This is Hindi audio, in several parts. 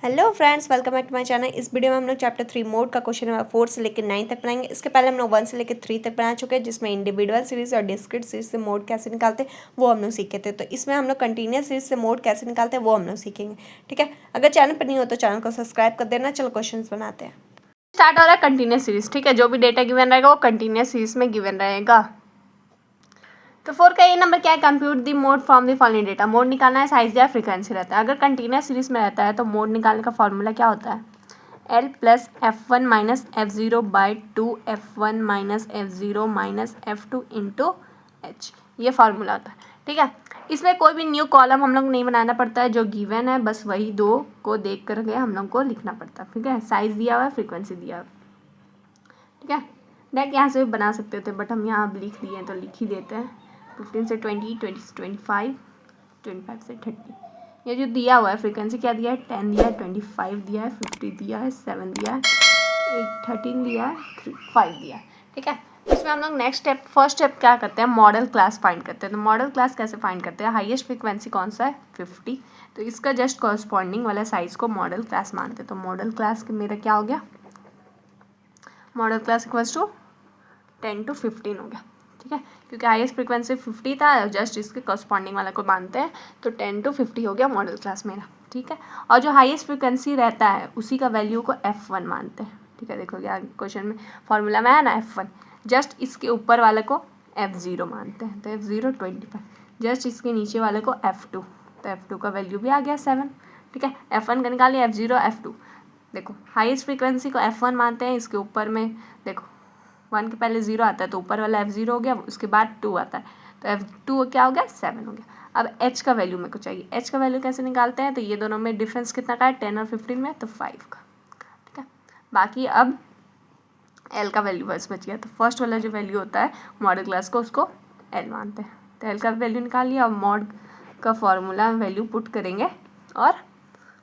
Hello friends, welcome back to my channel. इस वीडियो में हम लोग चैप्टर 3 मोड का क्वेश्चन नंबर 4 से लेकर 9 तक बनाएंगे। इसके पहले हम लोग 1 से लेकर 3 तक बना चुके हैं, जिसमें इंडिविजुअल सीरीज और डिस्क्रीट सीरीज से मोड कैसे निकालते हैं वो हम लोग सीखे थे। तो इसमें हम लोग कंटिन्यूस सीरीज से मोड कैसे निकालते हैं वो हम लोग सीखेंगे। ठीक है, अगर चैनल पर नहीं हो तो चैनल को सब्सक्राइब कर देना। चलो क्वेश्चन बनाते हैं। स्टार्ट हो रहा है कंटिन्यूस सीरीज। ठीक है, जो भी डेटा गिवन रहेगा वो कंटिन्यूस सीरीज में गिवन रहेगा। तो 4 का ये नंबर क्या है? Compute the mode from the following data. Mode निकालना है, साइज या फ्रीक्वेंसी रहता है। अगर कंटिन्यूस सीरीज में रहता है तो मोड निकालने का फॉर्मूला क्या होता है? L plus F1 minus F0 by 2 F1 minus F0 minus F2 into H, ये फार्मूला होता है। ठीक है, इसमें कोई भी न्यू कॉलम हम लोग नहीं बनाना पड़ता है, जो गिवन है बस वही दो को देख कर के हम लोग को लिखना पड़ता है। ठीक है, साइज दिया हुआ है, फ्रीक्वेंसी दिया हुआ है। ठीक है, डायरेक्ट यहाँ से भी बना सकते थे बट हम यहाँ अब लिख दिए हैं तो लिख ही देते हैं। 15 से 20, 20 से 25, 25 से 30। ये जो दिया हुआ है फ्रीक्वेंसी क्या दिया है? 10 दिया है, 25 दिया है, 50 दिया है, 7 दिया है, 13 दिया है, 5 दिया है। ठीक है, इसमें हम लोग नेक्स्ट स्टेप, फर्स्ट स्टेप क्या करते हैं? मॉडल क्लास फाइंड करते हैं। तो मॉडल क्लास कैसे फाइंड करते हैं? हाईएस्ट फ्रीक्वेंसी कौन सा है? 50। तो इसका जस्ट कॉरस्पॉन्डिंग वाला साइज को मॉडल क्लास मानते हैं। तो मॉडल क्लास मेरा क्या हो गया? Modal class equals to 10 to 15 हो गया। ठीक है, क्योंकि हाईएस्ट फ्रीक्वेंसी 50 था, जस्ट इसके कॉरस्पॉन्डिंग वाला को मानते हैं, तो 10 to 50 हो गया मॉडल क्लास मेरा। ठीक है, और जो हाईएस्ट फ्रीक्वेंसी रहता है उसी का वैल्यू को F1 मानते हैं। ठीक है, देखो क्या क्वेश्चन में फॉर्मूला में है ना F1, जस्ट इसके ऊपर वाले को F0 मानते हैं, तो F0 25, जस्ट इसके नीचे वाले को F2, तो F2 का वैल्यू भी आ गया 7। ठीक है, F1 का निकालिए, F0 F2। देखो हाईएस्ट फ्रीक्वेंसी को F1 मानते हैं, इसके ऊपर में देखो 1 के पहले 0 आता है तो ऊपर वाला F0 हो गया, उसके बाद 2 आता है तो F2 क्या हो गया? 7 हो गया। अब H का वैल्यू मेरे को चाहिए। H का वैल्यू कैसे निकालते हैं? तो ये दोनों में डिफरेंस कितना का है? 10 और 15 में, तो 5 का। ठीक है, बाकी अब L का वैल्यू बस बच गया। तो फर्स्ट वाला जो वैल्यू होता है मॉडल क्लास को, उसको L मानते हैं। तो L का वैल्यू निकाल लिया। अब मॉड का फॉर्मूला वैल्यू पुट करेंगे और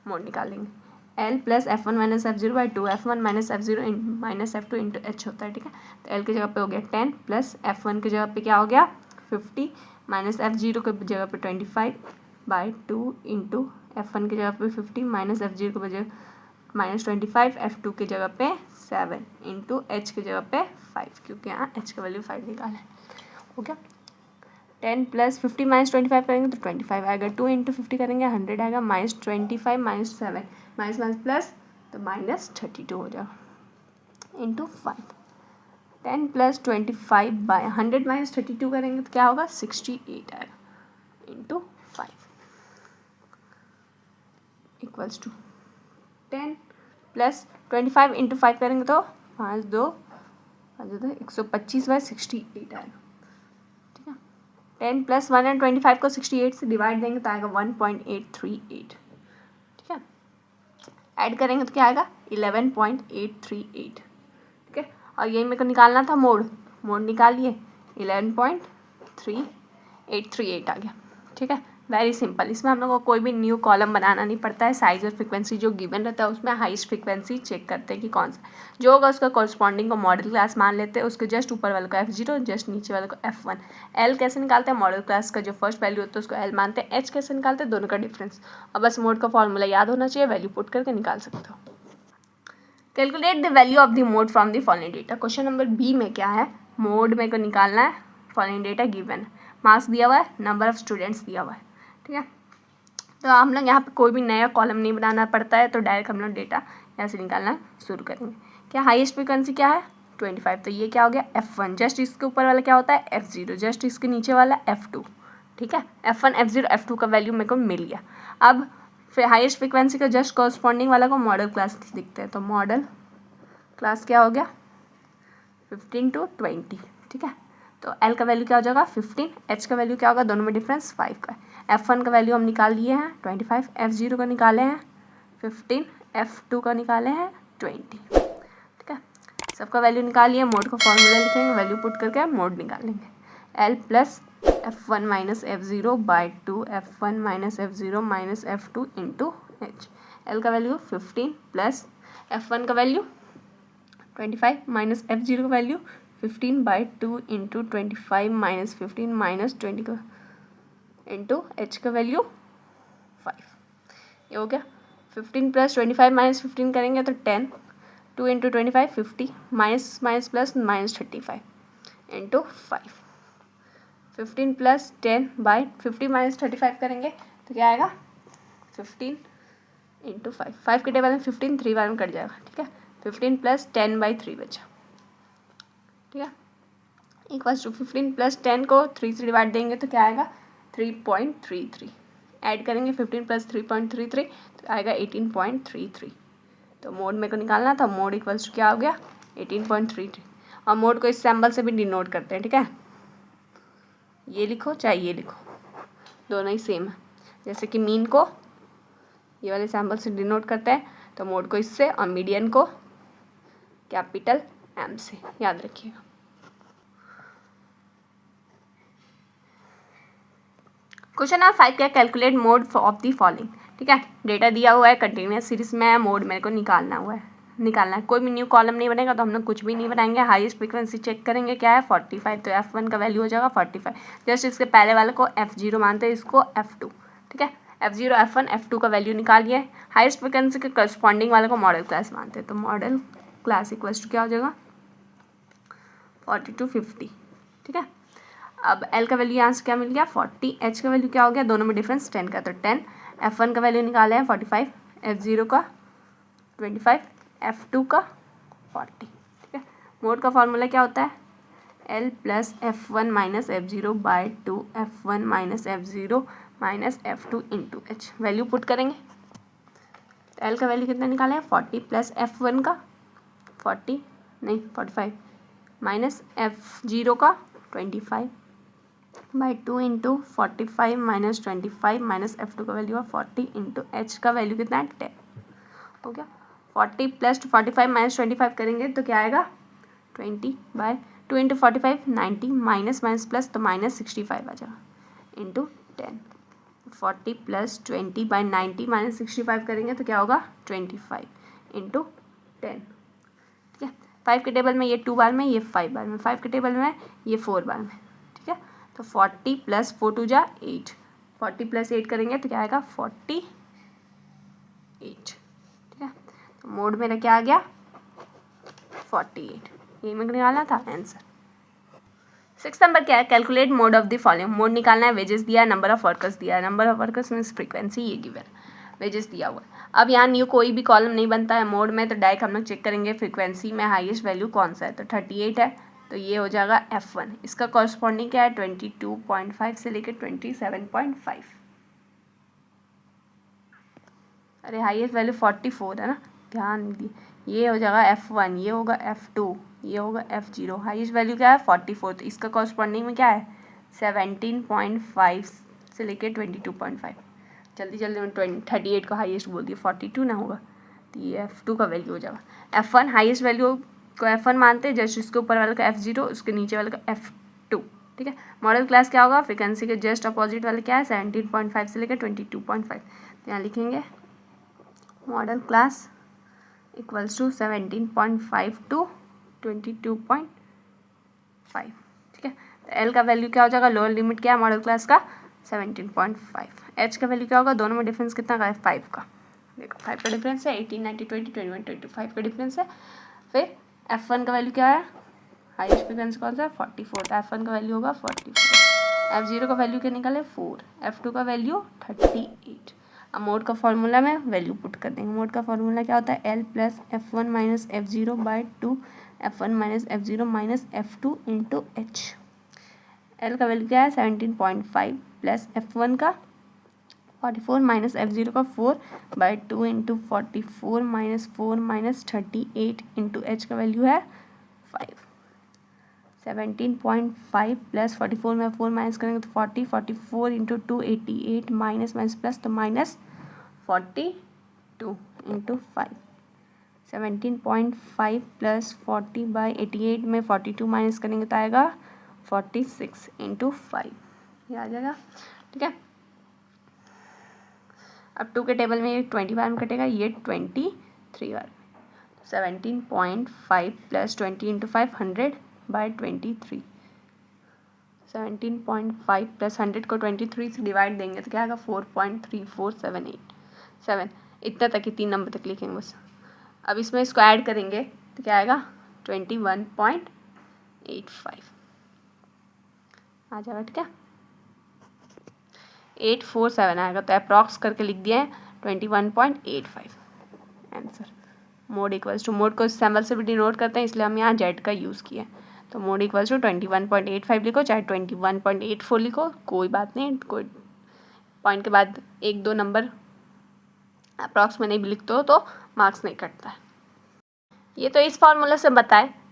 मोड निकालेंगे। L plus F1 minus F0 by 2 F1 minus F0 minus F2 into H होता है। ठीक है, तो L की जगह पे हो गया 10 प्लस F1 की जगह पे क्या हो गया? 50 माइनस F0 की जगह पे 25 बाई 2 इंटू F1 की जगह पे 50 माइनस F0 की जगह माइनस 25, F2 की जगह पे 7 इंटू H की जगह पे 5, क्योंकि यहाँ H का वैल्यू 5 निकाला है। हो गया, 10 प्लस 50 माइनस 25 करेंगे तो 25 आएगा, 2 इंटू 50 करेंगे 100 आएगा, minus 25 minus 7 minus minus plus, तो माइनस 32 हो जाएगा इंटू 5। 10 प्लस 25 बाय 100 माइनस 32 करेंगे तो क्या होगा? 68 आएगा into 5 equals to 10 plus 25 into 5 करेंगे तो 5 2 125 बाय 68 आएगा। 10 प्लस 125 को 68 से डिवाइड देंगे तो आएगा 1.838। ठीक है, ऐड करेंगे तो क्या आएगा? 11.838। ठीक है, और यही मेरे को निकालना था मोड निकालिए, 11.3838 आ गया। ठीक है, वेरी सिंपल। इसमें हम लोग को कोई भी न्यू कॉलम बनाना नहीं पड़ता है। साइज और फ्रीक्वेंसी जो गिवन रहता है उसमें हाईएस्ट फ्रीक्वेंसी चेक करते हैं कि कौन सा जो होगा, उसका कॉरस्पॉन्डिंग को मॉडल क्लास मान लेते हैं। उसके जस्ट ऊपर वाले को F0, जस्ट नीचे वाले को F1। L कैसे निकालते हैं? मॉडल क्लास का जो फर्स्ट वैल्यू होता है उसको L मानते हैं। H कैसे निकालते हैं? दोनों का डिफरेंस, और बस मोड का फॉर्मूला याद होना चाहिए, वैल्यू पुट करके निकाल सकते हो। Calculate the value of the mode from the following data. Question number B में क्या है? मोड में को निकालना है, फॉलोइंग डेटा गिवन है, मार्क्स दिया हुआ है, नंबर ऑफ स्टूडेंट्स दिया हुआ है। ठीक है, तो हम लोग यहाँ पे कोई भी नया कॉलम नहीं बनाना पड़ता है, तो डायरेक्ट हम लोग डेटा यहाँ से निकालना शुरू करेंगे। क्या हाईएस्ट फ्रीक्वेंसी क्या है? 25, तो ये क्या हो गया? F1, जस्ट इसके ऊपर वाला क्या होता है? F0, जस्ट इसके नीचे वाला F2। ठीक है, F1 F0 F2 का वैल्यू मेरे को मिल गया। अब फिर हाईएस्ट फ्रीक्वेंसी का जस्ट कॉरस्पॉन्डिंग वाला को मॉडल क्लास लिखते हैं, तो मॉडल क्लास क्या हो गया? 15 to 20। ठीक है, तो L का वैल्यू क्या हो जाएगा? 15, H का वैल्यू क्या होगा? दोनों में डिफरेंस 5 का है। F1 का वैल्यू हम निकाल लिए हैं 25, F0 का निकाले हैं 15, F2 का निकाले हैं 20। ठीक है, सबका वैल्यू निकालिए, मोड का फॉर्मूला लिखेंगे, वैल्यू पुट करके मोड निकालेंगे। L plus F1 minus F0 by 2 F1 minus F0 minus F2 into H। L का वैल्यू 15 प्लस F1 का वैल्यू 25 माइनस F0 का value 15 by 2 into 25 minus 15 minus 20 का इंटू H का वैल्यू 5। ये हो गया। 15 प्लस 25 माइनस 15 करेंगे तो 10, 2 into 25 50, minus minus plus minus 35 into 5, 15 plus 10 by 50 minus 35 करेंगे तो क्या आएगा 15 इंटू 5, 5 के टेबल में 15 3 बार में कट जाएगा, ठीक है। 15 प्लस 10 बाई 3 बचा, ठीक है, इक्वल्स टू 15 प्लस 10 को 3 से डिवाइड देंगे तो क्या आएगा 3.33, ऐड करेंगे 15 प्लस 3.33 तो आएगा 18.33। तो मोड मेरे को निकालना था, मोड इक्वल्स टू क्या हो गया 18.33, और मोड को इस सिंबल से भी डिनोट करते हैं, ठीक है। ये लिखो चाहे ये लिखो, दोनों ही सेम है। जैसे कि मीन को ये वाले सिंबल से डिनोट करते हैं तो मोड को इससे, और मीडियन को कैपिटल एम से, याद रखिएगा। क्वेश्चन नंबर 5 क्या, calculate mode of the following, ठीक है। डेटा दिया हुआ है, कंटिन्यूस सीरीज में है, मोड मेरे को निकालना है। कोई भी न्यू कॉलम नहीं बनेगा तो हम लोग कुछ भी नहीं बनाएंगे। हाईएस्ट फ्रीक्वेंसी चेक करेंगे क्या है 45, तो F1 का वैल्यू हो जाएगा 45। जस्ट इसके पहले वाले को F0 मानते हैं, इसको F2, ठीक है। F0 F1 F2 का वैल्यू निकालिए। हाईएस्ट फ्रीक्वेंसी के करस्पॉन्डिंग वाले को मॉडल क्लास मानते हैं, तो मॉडल क्लास इक्वल्स टू क्या हो जाएगा 42 50, ठीक है। अब L का वैल्यू यहाँ से क्या मिल गया 40, H का वैल्यू क्या हो गया, दोनों में डिफरेंस 10 का, तो 10, F1 का वैल्यू निकाले हैं 45, F0 का 25, F2 का 40, ठीक है। मोड का फॉर्मूला क्या होता है L plus F1 minus F0 by 2 F1 minus F0 minus F2 into H। Value put करेंगे, L का वैल्यू कितना निकाले हैं 40 प्लस F1 का 45 माइनस F0 का 25 by 2 into 45 minus 25 minus F2 का वैल्यू है 40 इंटू H का वैल्यू कितना है 10, हो गया। 40 प्लस 45 माइनस 25 करेंगे तो क्या आएगा 20 by 2 into 45 90 minus minus plus तो माइनस 65 आ जाएगा इंटू 10। 40 प्लस 20 बाई 90 माइनस 65 करेंगे तो क्या होगा 25 इंटू 10, ठीक है। 5 के टेबल में ये 2 बार में, ये 5 बार में, 5 के टेबल में ये 4 बार में, ठीक है। तो 40 प्लस 4 2 जा 8, 40 प्लस 8 करेंगे तो क्या आएगा 48, ठीक है। तो मोड मेरा क्या आ गया 48, ये मैं निकालना था आंसर। 6 नंबर क्या है, calculate mode of the following. Mode निकालना है, वेजेस दिया है, नंबर ऑफ वर्कर्स दिया है, number of workers means frequency ये गिवन, वेजेस दिया हुआ है। अब यहाँ न्यू कोई भी कॉलम नहीं बनता है मोड में, तो डायरेक्ट हम लोग चेक करेंगे फ्रीक्वेंसी में हाईएस्ट वैल्यू कौन सा है, तो 38 है तो ये हो जाएगा F1। इसका कॉरस्पॉन्डिंग क्या है 22.5 से लेकर 27.5, अरे हाईएस्ट वैल्यू 44 है ना, ध्यान दीजिए। ये हो जाएगा F1, ये होगा F2, ये होगा F0। हाईएस्ट वैल्यू क्या है 44, तो इसका कॉरस्पॉन्डिंग में क्या है 17.5 से लेकर 22.5। जल्दी जल्दी में 38 को हाईएस्ट बोल दिया, 42 ना होगा, तो ये F2 का वैल्यू हो जाएगा। F1 हाईएस्ट वैल्यू को F1 मानते हैं, जस्ट इसके ऊपर वाले का F0, उसके नीचे वाले का F2, ठीक है। मॉडल क्लास क्या होगा, फ्रीक्वेंसी के जस्ट अपोजिट वाले क्या है 17.5 से लेकर 22.5, तो यहाँ लिखेंगे modal class equals to 17.5 to 22.5, ठीक है। तो L का वैल्यू क्या हो जाएगा, लोअर लिमिट क्या है मॉडल क्लास का 17.5, H का वैल्यू क्या होगा, दोनों में डिफरेंस कितना का है 5 का, देखो 5 का डिफरेंस है, 18 90 20 21 25 का डिफरेंस है। फिर F1 का वैल्यू क्या है, हाईएस्ट फ्रीक्वेंसी कौन सा है 44, तो F1 का वैल्यू होगा 44, F0 का वैल्यू क्या निकाले 4, F2 का वैल्यू 38। अब मोड का फॉर्मूला में वैल्यू पुट कर देंगे। मोड का फॉर्मूला क्या होता है L plus F1 minus F0 by 2 F1 minus F0 minus F2 into H। L का वैल्यू क्या है 17.5 प्लस F1 का 44 माइनस F0 का 4 by 2 into 44 minus 4 minus 38 into H का वैल्यू है 5। 17.5 प्लस 44 में 4 माइनस करेंगे तो 40, 44 इंटू 2 88 माइनस माइनस प्लस तो माइनस 42 इंटू 5। 17.5 प्लस 40 बाई 88 में 42 माइनस करेंगे तो आएगा 46 इंटू 5, ये आ जाएगा, ठीक है। अब 2 के टेबल में ये 20 बार में कटेगा, ये 23 बार। 17.5 प्लस 20 इंटू 5 100 बाई 23। 17.5 प्लस 100 को 23 से डिवाइड देंगे तो क्या आएगा 4.3478 7। इतना तक ही 3 नंबर तक लिखेंगे बस। अब इसमें इसको ऐड करेंगे तो क्या आएगा 21.85 आ जाएगा, ठीक है 847 आएगा। तो अप्रॉक्स करके लिख दिया है 21.85 answer. Mode equals to, mode को सिंबल से भी डिनोट करते हैं इसलिए हम यहाँ जेड का यूज़ किया है। तो मोड इक्वल्स टू 21.85 लिखो चाहे 21.84 लिखो, कोई बात नहीं, कोई पॉइंट के बाद 1-2 नंबर अप्रॉक्स में नहीं भी लिखते हो तो मार्क्स नहीं कटता है। ये तो इस फार्मूला से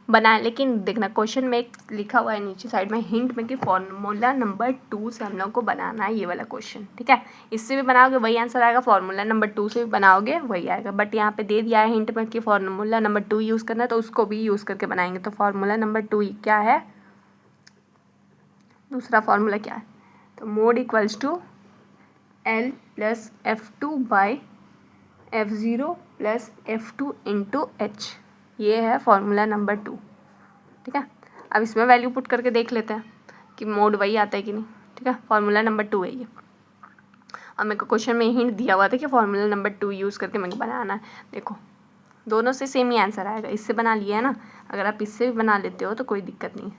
बनाए, लेकिन देखना क्वेश्चन में एक लिखा हुआ है नीचे साइड में हिंट में कि फार्मूला नंबर 2 से हम लोग को बनाना है ये वाला क्वेश्चन, ठीक है। इससे भी बनाओगे वही आंसर आएगा, फार्मूला नंबर 2 से भी बनाओगे वही आएगा, बट यहाँ पे दे दिया है हिंट में कि फार्मूला नंबर 2 यूज़ करना है तो उसको भी यूज़ करके बनाएंगे। तो फार्मूला नंबर 2 क्या है, दूसरा फार्मूला क्या है, तो mode equals to L plus F2 by F0 plus F2 into H, ये है फार्मूला नंबर 2, ठीक है। अब इसमें वैल्यू पुट करके देख लेते हैं कि मोड वही आता है कि नहीं, ठीक है। फार्मूला नंबर 2 है ये। अब मेरे को क्वेश्चन में हिंट दिया हुआ था कि फार्मूला नंबर 2 यूज़ करके मेरे को बनाना है। देखो दोनों से सेम ही आंसर आएगा, इससे बना लिया है ना, अगर आप इससे भी बना लेते हो तो कोई दिक्कत नहीं है।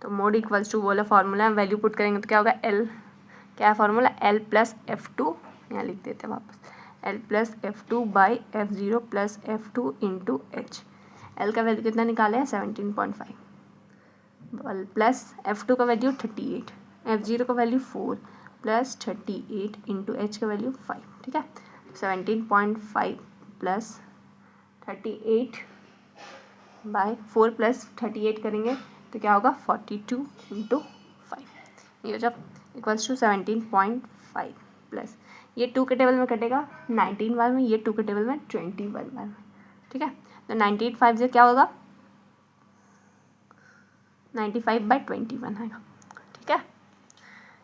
तो मोड इक्वल्स टू बोला फार्मूला, वैल्यू पुट करेंगे तो क्या होगा L, क्या है फार्मूला L प्लस F2, यहाँ लिख देते हैं वापस L plus F2 by F0 plus F2 into H। L का वैल्यू कितना निकाले हैं 17.5 प्लस F2 का वैल्यू 38, F0 का वैल्यू 4 प्लस 38 इंटू H का वैल्यू 5, ठीक है। 17.5 प्लस 38 बाई 4 प्लस 38 करेंगे तो क्या होगा 42 इंटू 5, ये जब इक्वल्स टू 17.5 प्लस ये 2 के टेबल में कटेगा 19 बार में, ये 2 के टेबल में 21 बार में, ठीक है। तो 98 से क्या होगा 95/21 आएगा, ठीक है,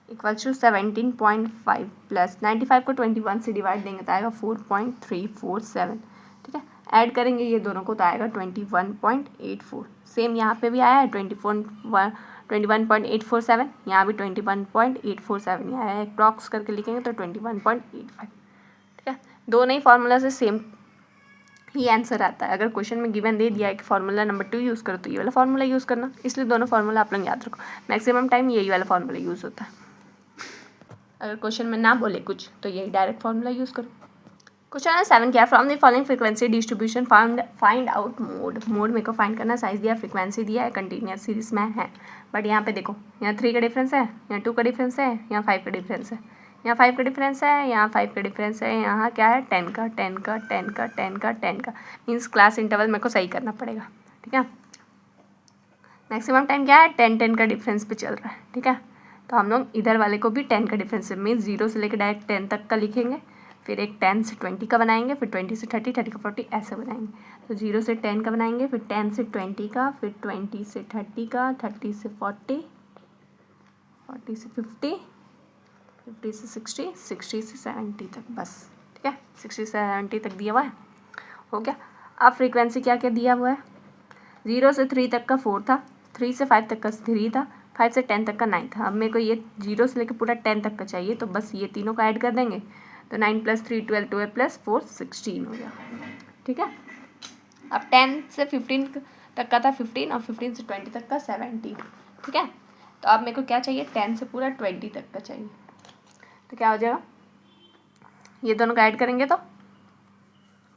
इक्वल्स टू 17.5 प्लस 95 को 21 से डिवाइड देंगे तो आएगा 4.347, ठीक है। ऐड करेंगे ये दोनों को तो आएगा 21.84। सेम यहाँ पे भी आया है 21.847, यहाँ भी 21.847 यहाँ है, अप्रॉक्स करके लिखेंगे तो 21.85, ठीक है। दोनों ही फार्मूला से सेम ही आंसर आता है। अगर क्वेश्चन में गिवन दे दिया है कि फार्मूला नंबर 2 यूज़ करो तो ये वाला फार्मूला यूज़ करना, इसलिए दोनों फार्मूला आप लोग याद रखो, मैक्सिमम टाइम यही वाला फार्मूला यूज़ होता है। अगर क्वेश्चन में ना बोले कुछ तो यही डायरेक्ट फार्मूला यूज़ करो। क्वेश्चन नंबर 7 क्या है, from the following frequency distribution find out mode. Mode मेरे को फाइंड करना, साइज दिया, फ्रीक्वेंसी दिया है, कंटिन्यूस सीरीज में है, बट यहाँ पे देखो यहाँ 3 का डिफरेंस है, यहाँ 2 का डिफरेंस है, यहाँ 5 का डिफरेंस है, यहाँ 5 का डिफरेंस है, यहाँ 5 का डिफरेंस है, यहाँ क्या है 10 का 10 का 10 का 10 का 10 का, मीन्स क्लास इंटरवल मेरे को सही करना पड़ेगा, ठीक है। मैक्सिमम टाइम क्या है 10 का डिफरेंस पे चल रहा है, ठीक है। तो हम लोग इधर वाले को भी 10 का डिफरेंस है, मीन्स 0 से लेकर डायरेक्ट 10 तक का लिखेंगे, फिर एक 10 से 20 का बनाएंगे, फिर 20 से 30, 30 का 40 ऐसे बनाएंगे। तो 0 से 10 का बनाएंगे, फिर 10 से 20 का, फिर 20 से 30 का, 30 से 40, 40 से 50, 50 से 60, 60 से 70 तक, बस, ठीक है। 60 से 70 तक दिया हुआ है, हो गया। अब फ्रीक्वेंसी क्या क्या दिया हुआ है, 0 से 3 तक का 4 था, 3 से 5 तक का 3 था, 5 से 10 तक का 9 था। अब मेरे को ये 0 से लेकर पूरा 10 तक का चाहिए, तो बस ये तीनों को ऐड कर देंगे तो 9 + 3 12, 12 + 4 16 हो गया, ठीक है। अब 10 से 15 तक का था 15 और 15 से 20 तक का 17, ठीक है। तो अब मेरे को क्या चाहिए 10 से पूरा 20 तक का चाहिए, तो क्या हो जाएगा, ये दोनों का ऐड करेंगे तो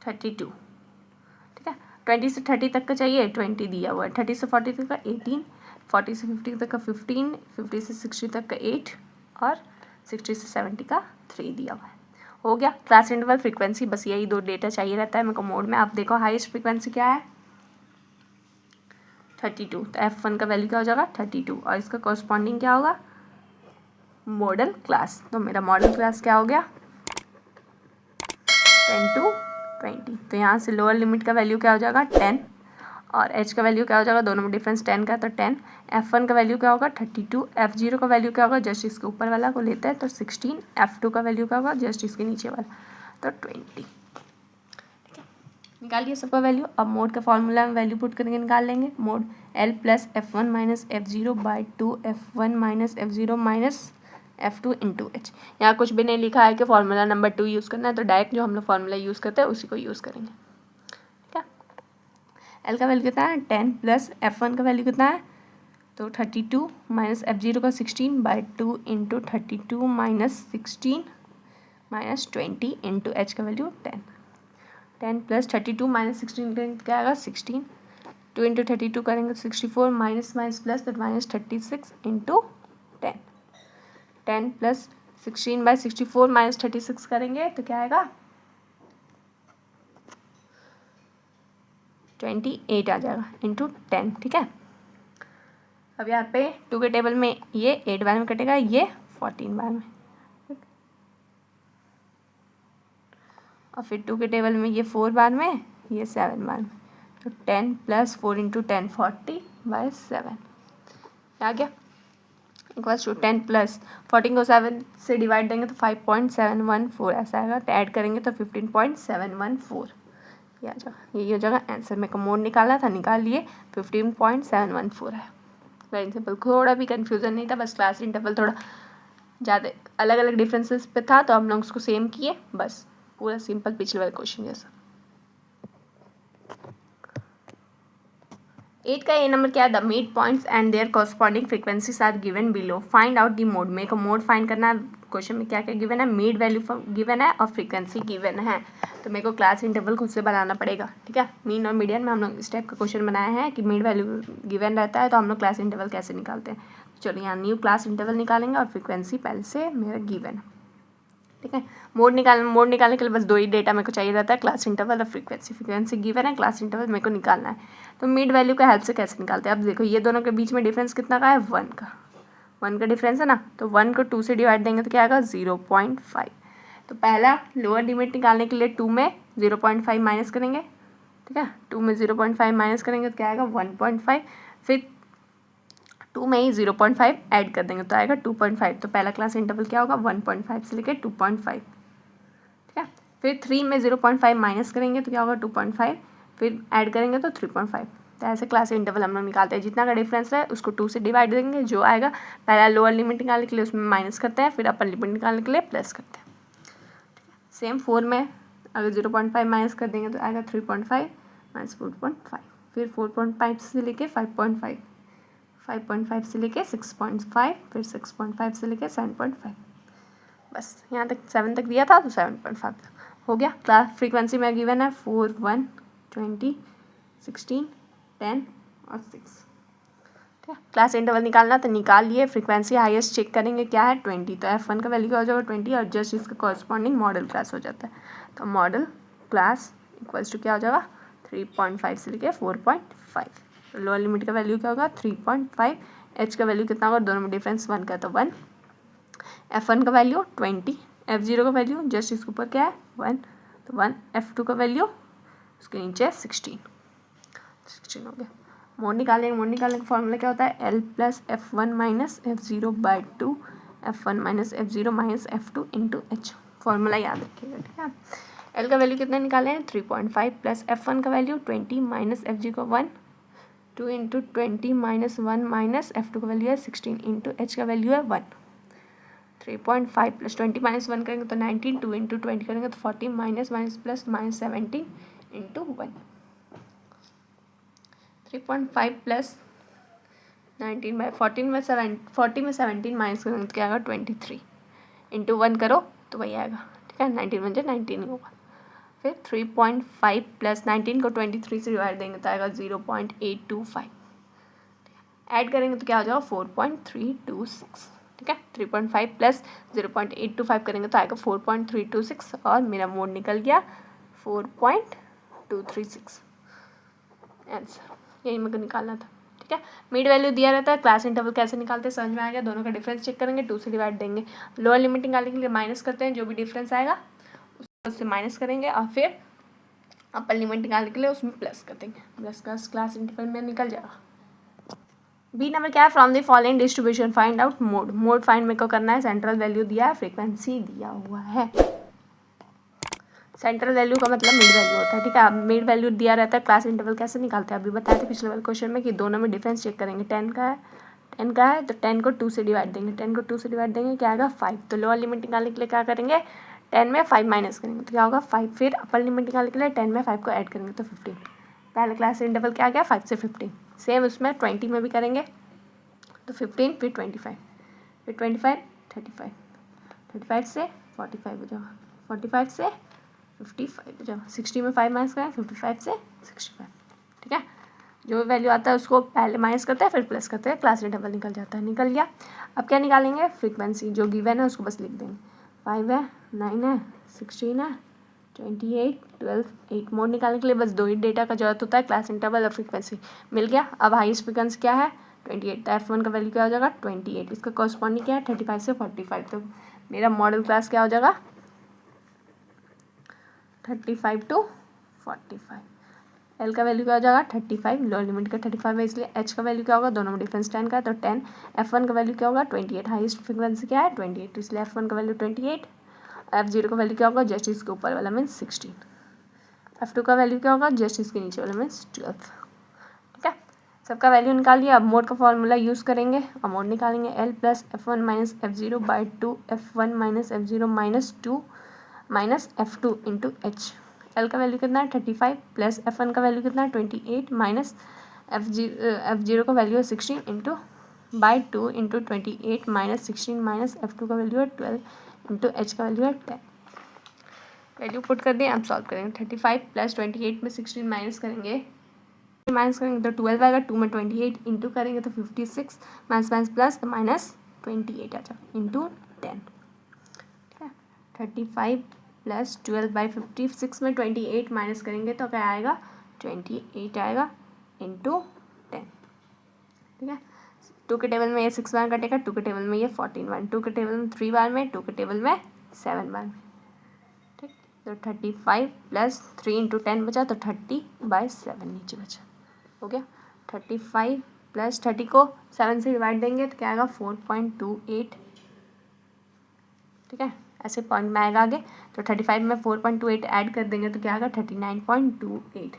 32, ठीक है। 20 से 30 तक का चाहिए 20 दिया हुआ है, 30 से 40 तक का 18, 40 से 50 तक का 15, 50 से 60 तक का 8 और 60 से 70 का 3 दिया हुआ है, हो गया। क्लास इंटरवल फ्रीक्वेंसी बस यही 2 डेटा चाहिए रहता है मेरे को मोड में। आप देखो हाईएस्ट फ्रीक्वेंसी क्या है 32, तो F1 का वैल्यू क्या हो जाएगा 32 और इसका कॉरस्पॉन्डिंग क्या होगा मॉडल क्लास। तो मेरा मॉडल क्लास क्या हो गया 10 to 20। तो यहाँ से लोअर लिमिट का वैल्यू क्या हो जाएगा 10 और H का वैल्यू क्या हो जाएगा, दोनों में डिफरेंस 10 का तो 10, F1 का वैल्यू क्या होगा 32, F0 का वैल्यू क्या होगा जस्ट इसके ऊपर वाला को लेते हैं तो 16, F2 का वैल्यू क्या होगा जस्ट इसके नीचे वाला तो 20, ठीक है। निकालिए सबका वैल्यू। अब मोड का फॉर्मूला में वैल्यू पुट करके निकाल लेंगे, mode L + F1 - F0/2 F1 - F0 F2 into H. यहाँ कुछ भी नहीं लिखा है कि फॉर्मूला नंबर 2 यूज़ करना है, तो डायरेक्ट जो हम लोग फॉर्मूला यूज़ करते हैं उसी को यूज़ करेंगे। ठीक है, एल का वैल्यू कितना है 10 प्लस F1 का वैल्यू कितना है, तो 32 माइनस F0 का 16/2 into 32 minus 16 minus 20 into H का वैल्यू 10 प्लस 32 माइनस 16 करेंगे तो क्या आएगा 16, 2 इंटू 32 करेंगे तो 64 माइनस माइनस प्लस तो माइनस 36 इंटू 10 प्लस 16/64 माइनस 36 करेंगे तो क्या आएगा 28 आ जाएगा इंटू 10। ठीक है, अब यहाँ पे 2 के टेबल में ये 8 बार में कटेगा, ये 14 बार में, और फिर 2 के टेबल में ये 4 बार में, ये 7 बार में, तो 10 प्लस 4 इंटू 10 40/7 आ गया इक्वल्स टू 10 प्लस 14 को 7 से डिवाइड देंगे तो 5.714 ऐसा आएगा, तो ऐड करेंगे तो 15.714 ये आ जाएगा। यही हो जाएगा आंसर। मेरे को मोड निकालना था, निकाल लिए, 15.714 है। वेरी सिंपल, थोड़ा भी कन्फ्यूज़न नहीं था, बस क्लास इंटरवल थोड़ा ज़्यादा अलग अलग डिफरेंसेस पे था तो हम लोग उसको सेम किए, बस पूरा सिंपल पिछले वाले क्वेश्चन जैसा। 8 का ए नंबर क्या है, the mid points and their corresponding frequencies are given below, find out the mode. मेरे को मोड फाइंड करना है। क्वेश्चन में क्या क्या गिवन है, मिड वैल्यू गिवन है और फ्रीक्वेंसी गिवन है, तो मेरे को क्लास इंटरवल खुद से बनाना पड़ेगा। ठीक है, मीन और मीडियन में हम लोग इस टाइप का क्वेश्चन बनाया है कि मिड वैल्यू गिवन रहता है तो हम लोग क्लास इंटरवल कैसे निकालते हैं। चलो यहाँ न्यू क्लास इंटरवल निकालेंगे और फ्रीक्वेंसी पहले से मेरा गिवन है। ठीक है, मोड निकालने के लिए बस 2 ही डेटा मेरे को चाहिए रहता है, क्लास इंटरवल और फ्रीक्वेंसी गिवन है, क्लास इंटरवल मेरे को निकालना है। तो मिड वैल्यू का हेल्प से कैसे निकालते हैं, अब देखो ये दोनों के बीच में डिफरेंस कितना का है, 1 का डिफरेंस है ना, तो 1 को 2 से डिवाइड देंगे तो क्या आएगा 0.5। तो पहला लोअर लिमिट निकालने के लिए 2 में 0.5 माइनस करेंगे। ठीक है, 2 में 0.5 माइनस करेंगे तो क्या आएगा 1.5, फिर 2 में ही 0.5 ऐड कर देंगे तो आएगा 2.5। तो पहला क्लास इंटरवल क्या होगा 1.5 से लेकर 2.5। ठीक है, फिर 3 में 0.5 माइनस करेंगे तो क्या होगा 2.5, फिर ऐड करेंगे तो 3.5। तो ऐसे क्लास इंटरवल हम लोग निकालते हैं, जितना का डिफरेंस है उसको 2 से डिवाइड देंगे, जो आएगा पहला लोअर लिमिट निकालने के लिए उसमें माइनस करते हैं, फिर अपर लिमिट निकालने के लिए प्लस करते हैं। सेम 4 में अगर 0.5 माइनस कर देंगे तो आएगा 3.5 माइनस 4.5, फिर 4.5 से लेके 5.5, 5.5 से लेके 6.5, फिर 6.5 से लेके 7.5। बस यहाँ तक 7 तक दिया था तो 7.5 हो गया। क्लास फ्रीक्वेंसी में गिवन है 4, 1, 20, 16, 10 और 6। ठीक है, क्लास इंटरवल निकालना तो निकाल लिए। फ्रीक्वेंसी हाईएस्ट चेक करेंगे क्या है 20, तो F1 का वैल्यू क्या हो जाएगा 20 और जस्ट इसका कॉरस्पॉन्डिंग मॉडल क्लास हो जाता है। तो मॉडल क्लास इक्वल्स टू क्या हो जाएगा 3.5 से लेके 4.5। तो लोअर लिमिट का वैल्यू क्या होगा 3.5, एच का वैल्यू कितना होगा, दोनों में डिफरेंस 1 का तो 1, F1 का वैल्यू 20, F0 का वैल्यू जस्ट इसके ऊपर क्या है 1, तो 1, F2 का वैल्यू उसके नीचे 16 हो गया। मोड निकालने का फॉर्मूला क्या होता है, L plus F1 minus F0/2, F1 minus F0 minus F2 into H. Formula याद रखिएगा। ठीक है, L का वैल्यू कितना निकाले हैं 3.5 प्लस F1 का वैल्यू 20 माइनस F0 का 1, 2 इंटू 20 माइनस 1 माइनस F2 का वैल्यू है 16 इंटू एच का वैल्यू है 1। 3.5 प्लस 20 माइनस 1 करेंगे तो 19, 2 इंटू 20 करेंगे तो 40 minus minus plus minus 17 into 1। 3.5 plus 19/14 में 17 माइनस करेंगे तो क्या आएगा 23 इंटू 1 करो तो वही आएगा। ठीक है, 19 में 19 ही होगा। फिर 3.5 प्लस 19 को 23 से डिवाइड देंगे तो आएगा 0.825। ऐड करेंगे तो क्या हो जाएगा 4.326। ठीक है, 3.5 प्लस 0.825 करेंगे तो आएगा 4.326 और मेरा मोड निकल गया 4.236 आंसर। यही मेरे को निकालना था। ठीक है, मिड वैल्यू दिया रहता है, क्लास इंटरवल कैसे निकालते हैं समझ में आ गया। दोनों का डिफरेंस चेक करेंगे, 2 से डिवाइड देंगे, लोअर लिमिट निकालने के लिए माइनस करते हैं, जो भी डिफरेंस आएगा उससे माइनस करेंगे और फिर अपर लिमिट निकालने के लिए उसमें प्लस कर देंगे, प्लस का क्लास इंटरवल में निकल जाएगा। बी नंबर क्या है, from the following distribution find out mode. Mode find मेरे को करना है, सेंट्रल वैल्यू दिया है, फ्रीक्वेंसी दिया हुआ है। सेंट्रल वैल्यू का मतलब मिड वैल्यू होता है। ठीक है, अब मिड वैल्यू दिया रहता है, क्लास इंटरवल कैसे निकालते हैं अभी बताए थे पिछले वाले क्वेश्चन में कि दोनों में डिफरेंस चेक करेंगे। 10 का है 10 का है तो 10 को 2 से डिवाइड देंगे, 10 को 2 से डिवाइड देंगे क्या आएगा 5। तो लोअर लिमिट निकालने के लिए क्या करेंगे 10 में 5 माइनस करेंगे तो क्या होगा 5। फिर अपर लिमिट निकालने के लिए 10 में 5 को ऐड करेंगे तो 15। पहले क्लास इंटरवल क्या आ गया 5 से 15। सेम उसमें 20 में भी करेंगे तो 15 फिर 25 फिर 25 35 35 से 45 हो जाएगा, 45 से 55 हो जाएगा, 60 में 5 माइनस करें 55 से 65। ठीक है, जो वैल्यू आता है उसको पहले माइनस करते हैं फिर प्लस करते हैं, क्लास इंटरवल निकल जाता है। निकल गया। अब क्या निकालेंगे फ्रीक्वेंसी, जो गिवन है उसको बस लिख देंगे। 5 है, 9 है, 16 है, 28, 12, 8। मोड निकालने के लिए बस 2 ही डेटा का जरूरत होता है, क्लास इंटरवल और फ्रीक्वेंसी। मिल गया। अब हाईएस्ट फ्रीक्वेंसी क्या है 28, तो F1 का वैल्यू क्या हो जाएगा 28। इसका कॉरस्पॉन्डिंग क्या है 35 से 45। तो मेरा मॉडल क्लास क्या हो जाएगा 35 to 45। एल का वैल्यू क्या हो जाएगा 35, लोअर लिमिट का 35 है इसलिए एच का वैल्यू क्या होगा, दोनों में डिफरेंस 10 का है तो 10। F1 का वैल्यू क्या होगा 28, हाईएस्ट फ्रीक्वेंसी क्या है 28 तो इसलिए F1 का वैल्यू 28। F0 का वैल्यू क्या होगा जस्ट इसके ऊपर वाला मीन्स 16। F2 का वैल्यू क्या होगा जस्ट इसके नीचे वाला मीन्स 12। ठीक है, सबका वैल्यू निकाल लिया। अब मोड का फॉर्मूला यूज़ करेंगे और मोड निकालेंगे L plus F1 minus F0 by 2 F1 minus F0 minus 2 minus F2 into H. L का वैल्यू कितना है 35 प्लस F1 का वैल्यू कितना है 28 माइनस F0 का वैल्यू है 16 into by 2 into 28 minus 16 minus F2 का वैल्यू है 12 इंटू एच का वैल्यू है 10। वैल्यू पुट कर दें, अब सॉल्व करेंगे। 35 प्लस 28 में 16 माइनस करेंगे तो 12 आएगा, 2 में 28 इंटू करेंगे तो 56 माइनस माइनस प्लस तो माइनस 28 आ जाएगा इंटू 10। ठीक है, 35 प्लस 12/56 में 28 माइनस करेंगे तो क्या आएगा 28 आएगा इंटू 10। ठीक है, 2 के टेबल में ये 6 बार कटेगा, 2 के टेबल में ये 14 बार, 2 के टेबल में 3 बार में, 2 के टेबल में 7 बार में। ठीक, तो 35 प्लस 3 इंटू 10 बचा तो 30/7 नीचे बचा, हो गया। 35 प्लस 30 को 7 से डिवाइड देंगे तो क्या आएगा 4.28। ठीक है, ऐसे पॉइंट में आएगा आगे। तो 35 में 4.28 ऐड कर देंगे तो क्या आएगा 39.28।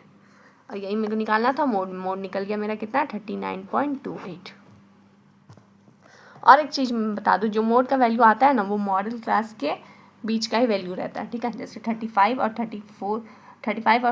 और यही मेरे को निकालना था मोड निकल गया मेरा कितना 39.28। और एक चीज़ मैं बता दूँ, जो मोड का वैल्यू आता है ना वो मॉडल क्लास के बीच का ही वैल्यू रहता है। ठीक है, जैसे 35 और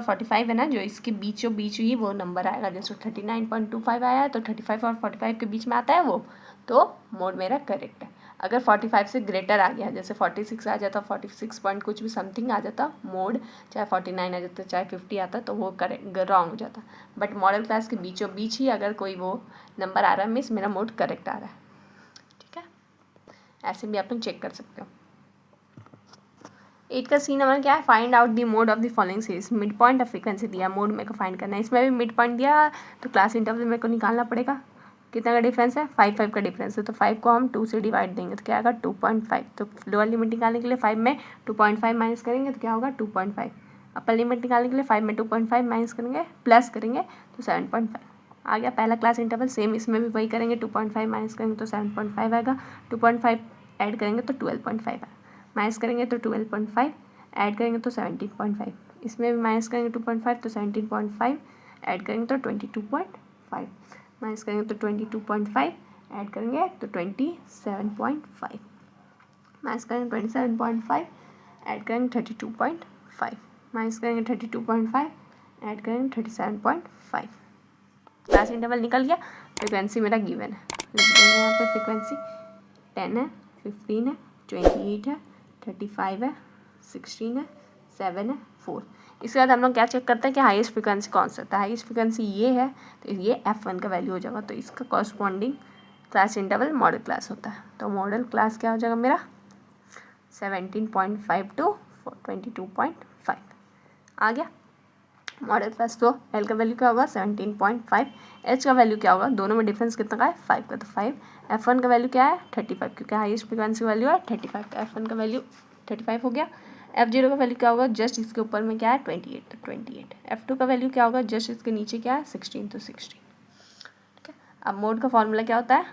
45 है ना, जो इसके बीचों बीच ही वो नंबर आएगा। जैसे 39.25 आया है तो 35 और 45 के बीच में आता है वो, तो मोड मेरा करेक्ट है। अगर 45 से ग्रेटर आ गया, जैसे 46 आ जाता, 46 पॉइंट कुछ भी समथिंग आ जाता मोड, चाहे 49 आ जाता, चाहे 50 आता, तो वो करेक्ट रॉन्ग हो जाता। बट मॉडल क्लास के बीचों बीच ही अगर कोई वो नंबर आ रहा है मीन्स मेरा मोड करेक्ट आ रहा है। ठीक है, ऐसे भी आप लोग चेक कर सकते हो। 8 का सी नंबर क्या है, find out the mode of the following series. Mid point और फ्रीक्वेंसी दिया, मोड मेरे को फाइंड करना है। इसमें भी मिड पॉइंट दिया तो क्लास इंटरवल मेरे को निकालना पड़ेगा। कितना का डिफरेंस है 5 का डिफरेंस है, तो 5 को हम 2 से डिवाइड देंगे तो क्या आएगा 2.5। तो लोअर लिमिट निकालने के लिए 5 में 2.5 माइनस करेंगे तो क्या होगा 2.5। अपर लिमिट निकालने के लिए 5 में 2.5 माइनस करेंगे प्लस करेंगे तो 7.5 आ गया। पहला क्लास इंटरवल सेम इसमें भी वही करेंगे, 2.5 माइनस करेंगे तो 7.5 आएगा, 2.5 ऐड करेंगे तो 12.5 आएगा, माइनस करेंगे तो 12.5 ऐड करेंगे तो 17.5, इसमें भी माइनस करेंगे 2.5 तो 17.5 ऐड करेंगे तो 22.5, माइनस करेंगे तो 22.5 ऐड करेंगे तो 27.5, माइनस करेंगे 27.5 ऐड करेंगे 32.5, माइनस करेंगे 32.5 ऐड करेंगे 37.5। क्लास इंटरवल निकल गया। फ्रीक्वेंसी मेरा गिवन है, लिख देंगे यहाँ पे फ्रीक्वेंसी 10 है, 15 है, 28 है, 35 है, 16 है, 7 है, 4। इसके बाद हम लोग क्या चेक करते हैं कि हाईएस्ट फ्रीक्वेंसी कौन सा होता है। हाईएस्ट फ्रीक्वेंसी ये है तो ये F1 का वैल्यू हो जाएगा, तो इसका corresponding class interval model class होता है। तो मॉडल क्लास क्या हो जाएगा मेरा 17.5 to 22.5 आ गया। मॉडल क्लास तो एल का वैल्यू क्या होगा 17.5, एच का वैल्यू क्या होगा, दोनों में डिफरेंस कितना का है 5 का, तो 5। F1 का वैल्यू क्या है 35, क्योंकि हाईएस्ट फ्रीक्वेंसी वैल्यू है 35, तो F1 का वैल्यू 35 हो गया। F0 का वैल्यू क्या होगा, जस्ट इसके ऊपर में क्या है 28, तो 28। F2 का वैल्यू क्या होगा, जस्ट इसके नीचे क्या है 16, तो 16। ठीक है, अब मोड का फॉर्मूला क्या होता है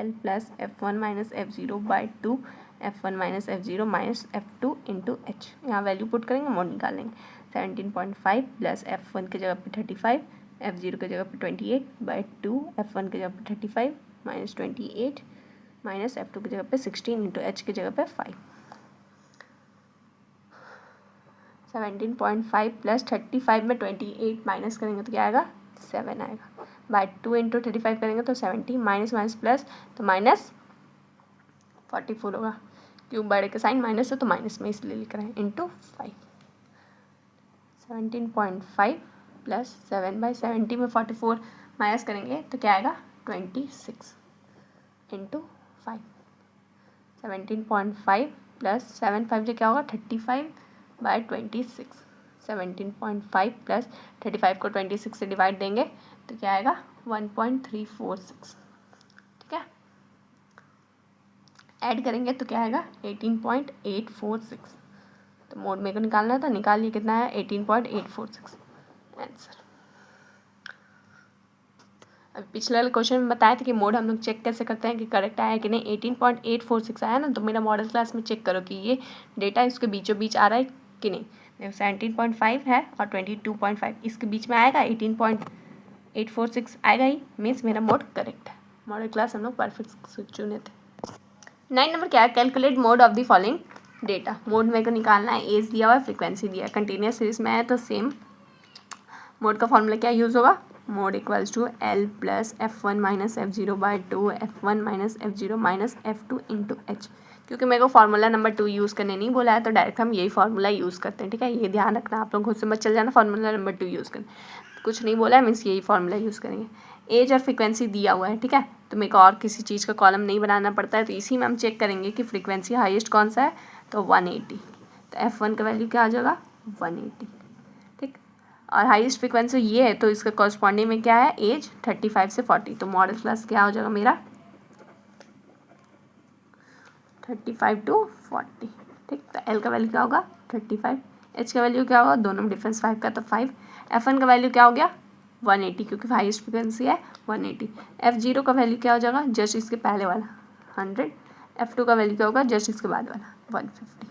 L plus F1 minus F0 by 2 F1 minus F0 minus F2 into H. यहाँ वैल्यू पुट करेंगे, मोड निकालेंगे। 17.5 प्लस F1 के जगह पे 35, F0 के जगह पे 28 बाई 2 F1 के जगह पे 35 माइनस 28 माइनस F2 की जगह पे 16 इंटू H की जगह पे 5। 17.5 प्लस 35 में 28 माइनस करेंगे तो क्या आएगा 7 आएगा। बाय 2 इंटू 35 करेंगे तो 70 माइनस माइनस प्लस तो माइनस 44 होगा। क्योंकि बड़े का साइन माइनस है तो माइनस में इसलिए लिख रहे हैं इंटू 5। 17.5 प्लस 7/70 में 44 माइनस करेंगे तो क्या आएगा 26 इंटू 5। 17.5 प्लस 7 5 जो क्या होगा 35/26। 17.5 प्लस 35 को 26 से डिवाइड देंगे तो क्या आएगा 1.346। ठीक है, ऐड करेंगे तो क्या आएगा 18.846। तो मोड मेरे को निकालना था, निकालिए कितना है 18.846 आंसर। अभी पिछले वाले क्वेश्चन में बताया था कि मोड हम लोग चेक कैसे करते हैं कि करेक्ट आया कि नहीं। 18.846 आया ना, तो मेरा मॉडल क्लास में चेक करो कि ये डेटा इसके बीचों बीच आ रहा है कि नहीं। देखो 17.5 है और 22.5 इसके बीच में आएगा, 18.846 आएगा ही, मीन्स मेरा मोड करेक्ट है। मॉडल क्लास हम लोग परफेक्ट चुने थे। 9 नंबर क्या है, calculate mode of the following data. Mode मेरे को निकालना है, एज दिया हुआ है, फ्रिक्वेंसी दिया है, कंटिन्यूस सीरीज में है तो सेम मोड का फॉर्मूला क्या यूज़ होगा, mode equals to L plus F1 minus F0/2 F1 minus F0 minus F2 into H। क्योंकि मेरे को फार्मूला नंबर 2 यूज़ करने नहीं बोला है तो डायरेक्ट हम यही फार्मूला यूज़ करते हैं। ठीक है, ये ध्यान रखना, आप लोग खुद से मत चल जाना फार्मूला नंबर 2 यूज़ करना, कुछ नहीं बोला है मीन्स यही फार्मूला यूज़ करेंगे। एज और फ्रिक्वेंसी दिया हुआ है, ठीक है, तो मेरे को और किसी चीज़ का कॉलम नहीं बनाना पड़ता है, तो इसी में हम चेक करेंगे कि फ्रिक्वेंसी हाईएस्ट कौन सा है, तो 180। तो F1 का वैल्यू क्या आ जाएगा 180। ठीक, और हाईएस्ट फ्रिक्वेंसी ये है तो इसका कॉरस्पॉन्डिंग में क्या है एज 35 से 40। तो मॉडल क्लास क्या हो जाएगा मेरा 35 to 40। ठीक, तो L का वैल्यू क्या होगा 35, H का वैल्यू क्या होगा, दोनों में डिफरेंस 5 का तो 5। F1 का वैल्यू क्या हो गया 180 क्योंकि हाईएस्ट फ्रिक्वेंसी है 180। F0 का वैल्यू क्या हो जाएगा जस्ट इसके पहले वाला 100। F2 का वैल्यू क्या होगा जस्ट इसके बाद वाला 150।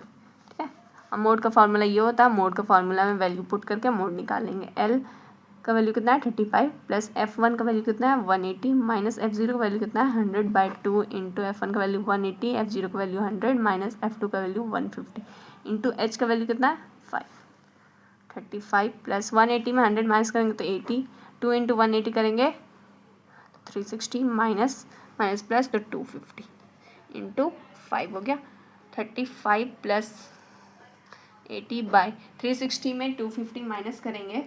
ठीक है, अब मोड का फार्मूला ये होता है, मोड का फार्मूला में वैल्यू पुट करके मोड निकाल लेंगे। L का वैल्यू कितना है 35 प्लस F1 का वैल्यू कितना है 180 माइनस F0 का वैल्यू कितना है 100/2 इंटू F1 का वैल्यू 180, F0 का वैल्यू 100 माइनस F2 का वैल्यू 150 इंटू H का वैल्यू कितना है 5। 35 प्लस 180 में 100 माइनस करेंगे तो 80, 2 इंटू 180 करेंगे 360 माइनस माइनस प्लस तो 250 इंटू 5 हो गया। 35 प्लस 80/360 में 250 माइनस करेंगे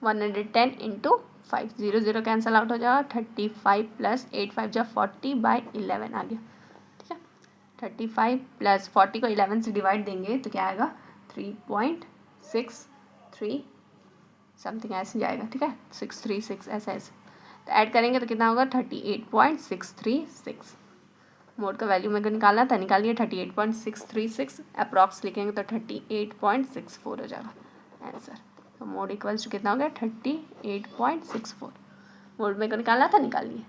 110 इंटू 5, 0 0 कैंसिल आउट हो जाएगा। 35 प्लस 8 5 जा 40/11 आ गया। ठीक है, 35 प्लस 40 को 11 से डिवाइड देंगे तो क्या आएगा 3.63 समथिंग ऐसे जाएगा। ठीक है, 636 ऐसे तो ऐड करेंगे तो कितना होगा 38.636। मोड का वैल्यू मेरे को निकालना था, निकालिए 38.636 अप्रॉक्स लिखेंगे तो 38.64 हो जाएगा आंसर। तो मोड इक्वल्स टू कितना हो गया 38.64। मोड मेरे को निकालना था, निकालिए।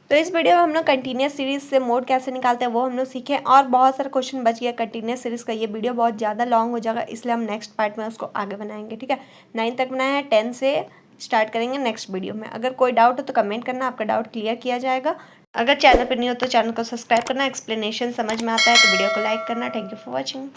तो इस वीडियो में हम लोग कंटिन्यूस सीरीज से मोड कैसे निकालते हैं वो हम लोग सीखे, और बहुत सारे क्वेश्चन बच गया कंटिन्यूस सीरीज का। ये वीडियो बहुत ज़्यादा लॉन्ग हो जाएगा, इसलिए हम नेक्स्ट पार्ट में उसको आगे बनाएंगे। ठीक है, 9 तक बनाया है, 10 से स्टार्ट करेंगे नेक्स्ट वीडियो में। अगर कोई डाउट हो तो कमेंट करना, आपका डाउट क्लियर किया जाएगा। अगर चैनल पर नहीं हो तो चैनल को सब्सक्राइब करना, एक्सप्लेनेशन समझ में आता है तो वीडियो को लाइक करना। Thank you for watching.